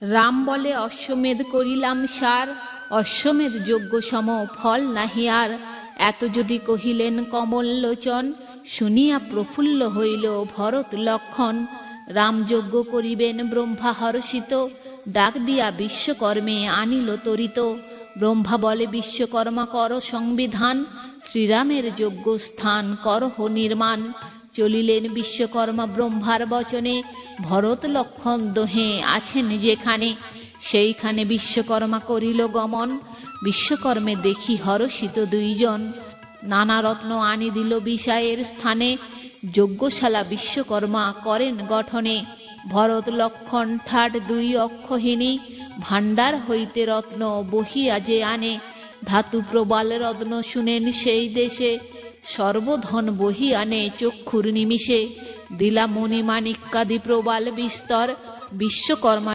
রাম বলে অশ্বমেধ করিলাম সার, অশ্বমেধ যজ্ঞ সম ফল নাহি আর। এত যদি কহিলেন কমল লোচন, শুনিয়া প্রফুল্ল হইল ভরত লক্ষণ। রাম যজ্ঞ করিবেন ব্রহ্মা হর্ষিত, ডাক দিয়া বিশ্বকর্মে আনিল তরিত। ব্রহ্মা বলে বিশ্বকর্মা কর সংবিধান, শ্রীরামের যজ্ঞ স্থান করহ নির্মাণ। চলিলেন বিশ্বকর্মা ব্রহ্মার বচনে, ভরত লক্ষণ দোহে আছেন যেখানে। সেইখানে বিশ্বকর্মা করিল গমন, বিশ্বকর্মে দেখি হর্ষিত দুইজন। নানা রত্ন আনি দিল বিষয়ের স্থানে, যজ্ঞশালা বিশ্বকর্মা করেন গঠনে। ভরত লক্ষণ ঠাট দুই অক্ষহিনী, ভাণ্ডার হইতে রত্ন বহিয়া যে আনে। ধাতু প্রবাল রত্ন শুনেন সেই দেশে, সর্বধন বহি আনে চক্ষুর নিমিষে। দিলা মণিমাণিক্যাদি প্রবাল বিস্তর, বিশ্বকর্মা